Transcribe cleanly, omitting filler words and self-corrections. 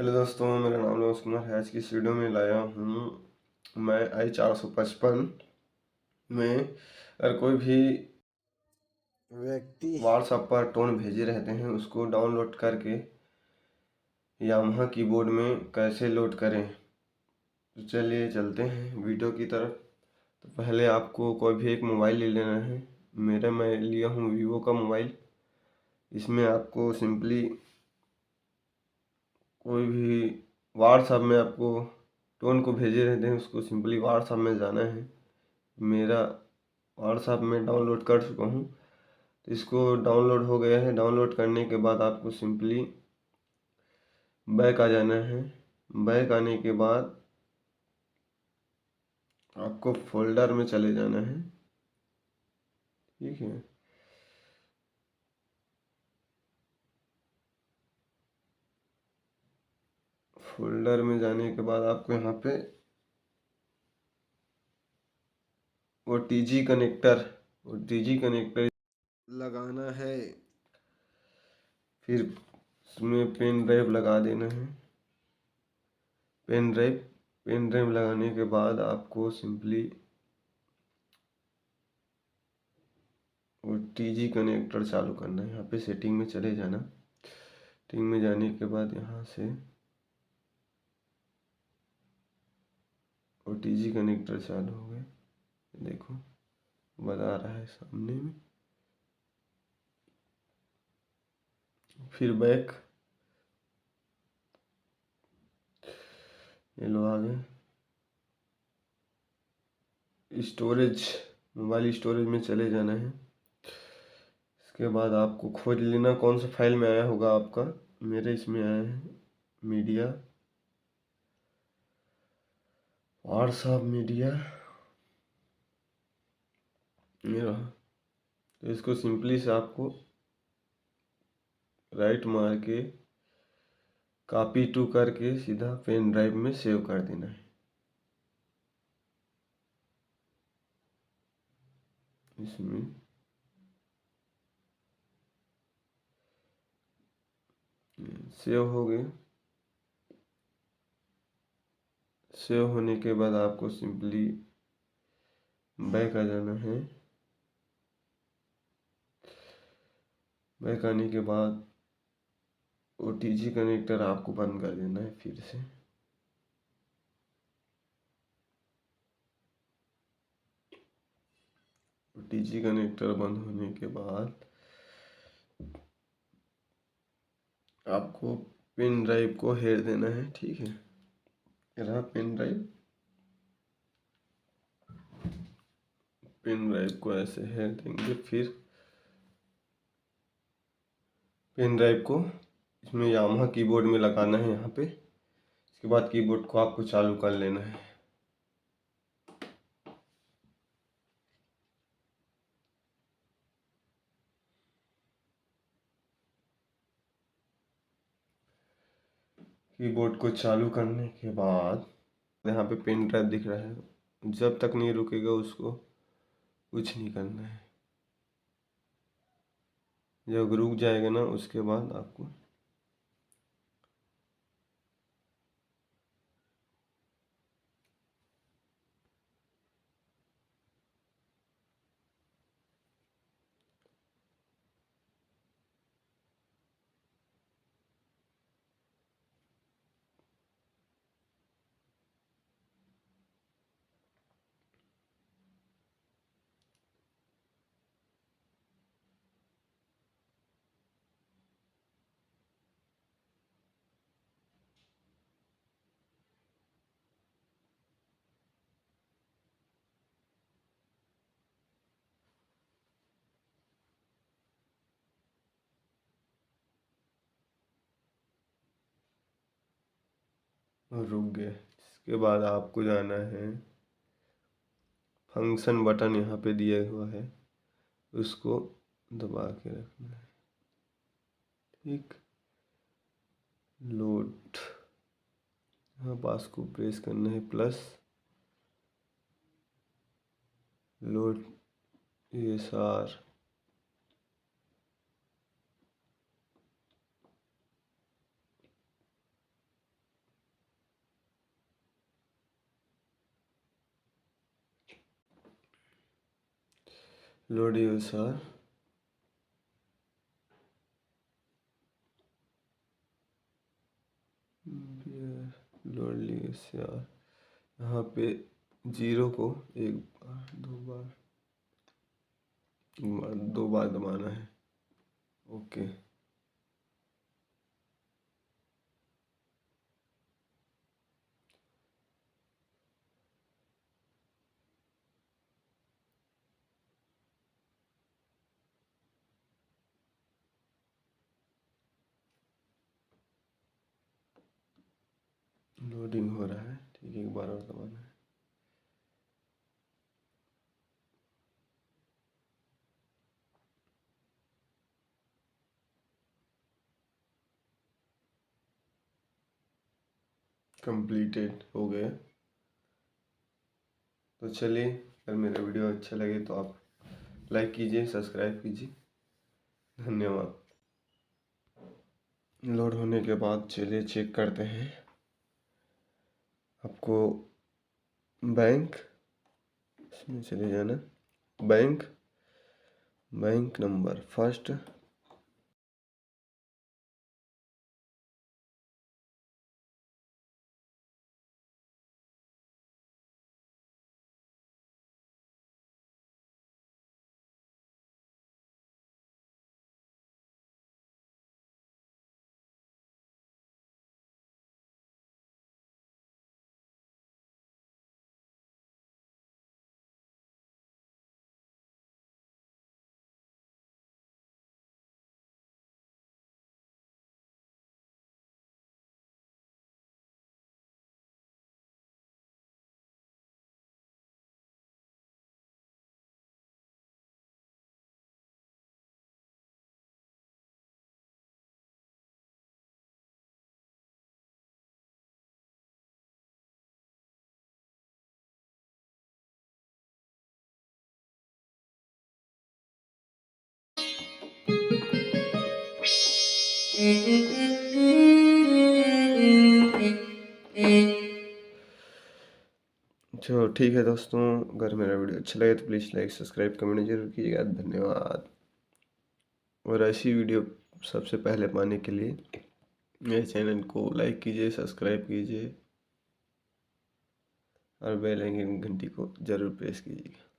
Hello दोस्तों, मेरा नाम नमोज कुमार है। आज की इस वीडियो में लाया हूँ मैं i455 में अगर कोई भी व्यक्ति व्हाट्सएप पर टोन भेजे रहते हैं उसको डाउनलोड करके यामाहा कीबोर्ड में कैसे लोड करें। तो चलिए चलते हैं वीडियो की तरफ। तो पहले आपको कोई भी एक मोबाइल ले लेना है। मैं लिया हूँ वीवो का मोबाइल। इसमें आपको सिंपली कोई भी व्हाट्सएप में आपको टोन को भेजे रहते हैं उसको सिंपली व्हाट्सएप में जाना है। मेरा व्हाट्सएप में डाउनलोड कर चुका हूँ, तो इसको डाउनलोड हो गया है। डाउनलोड करने के बाद आपको सिंपली बैक आ जाना है। बैक आने के बाद आपको फोल्डर में चले जाना है। ठीक है, फोल्डर में जाने के बाद आपको यहाँ पे ओ टी जी कनेक्टर लगाना है। फिर उसमें पेन ड्राइव लगा देना है। पेन ड्राइव पेन ड्राइव लगाने के बाद आपको simply O T G connector चालू करना है। यहाँ पे सेटिंग में चले जाना। सेटिंग में जाने के बाद यहाँ से ओ टी जी कनेक्टर चालू हो गए, देखो बता रहा है सामने में। फिर बैक, ये लो आ गए। स्टोरेज, मोबाइल स्टोरेज में चले जाना है। इसके बाद आपको खोज लेना कौन सा फाइल में आया होगा आपका। मेरे इसमें आया है मीडिया, व्हाट्सएप मीडिया, ये रहा। तो इसको सिंपली से आपको राइट मार के कॉपी टू करके सीधा पेन ड्राइव में सेव कर देना है। इसमें सेव हो गए। सेव होने के बाद आपको सिंपली बैक आ जाना है। बैक आने के बाद ओ टी जी कनेक्टर आपको बंद कर देना है फिर से। ओ टी जी कनेक्टर बंद होने के बाद आपको पेन ड्राइव को हेर देना है। ठीक है, ये रहा पेन ड्राइव। पेन ड्राइव को ऐसे हेर देंगे। फिर पेन ड्राइव को इसमें यामाहा कीबोर्ड में लगाना है यहाँ पे। इसके बाद कीबोर्ड को आपको चालू कर लेना है। कीबोर्ड को चालू करने के बाद यहाँ पे पेन ड्राइव दिख रहा है। जब तक नहीं रुकेगा उसको कुछ नहीं करना है। जब रुक जाएगा ना उसके बाद आपको रुक गया। इसके बाद आपको जाना है, फंक्शन बटन यहाँ पे दिया हुआ है, उसको दबा के रखना है। ठीक, लोड, यहाँ पास को प्रेस करना है plus, load ESR, load user load user, यहाँ पे 0 को एक बार दो बार दबाना है। ओके, लोडिंग हो रहा है। ठीक है, एक बार और दबाना है। कंप्लीटेड हो गया। तो चलिए, अगर मेरा वीडियो अच्छा लगे तो आप लाइक कीजिए, सब्सक्राइब कीजिए। धन्यवाद। लोड होने के बाद चलिए चेक करते हैं। आपको बैंक इसमें चले जाना, बैंक नंबर फर्स्ट, चलो ठीक है दोस्तों, अगर मेरा वीडियो अच्छा लगे तो प्लीज़ लाइक सब्सक्राइब कमेंट जरूर कीजिएगा। धन्यवाद। और ऐसी वीडियो सबसे पहले पाने के लिए मेरे चैनल को लाइक कीजिए, सब्सक्राइब कीजिए और बेल आइकन घंटी को ज़रूर प्रेस कीजिएगा।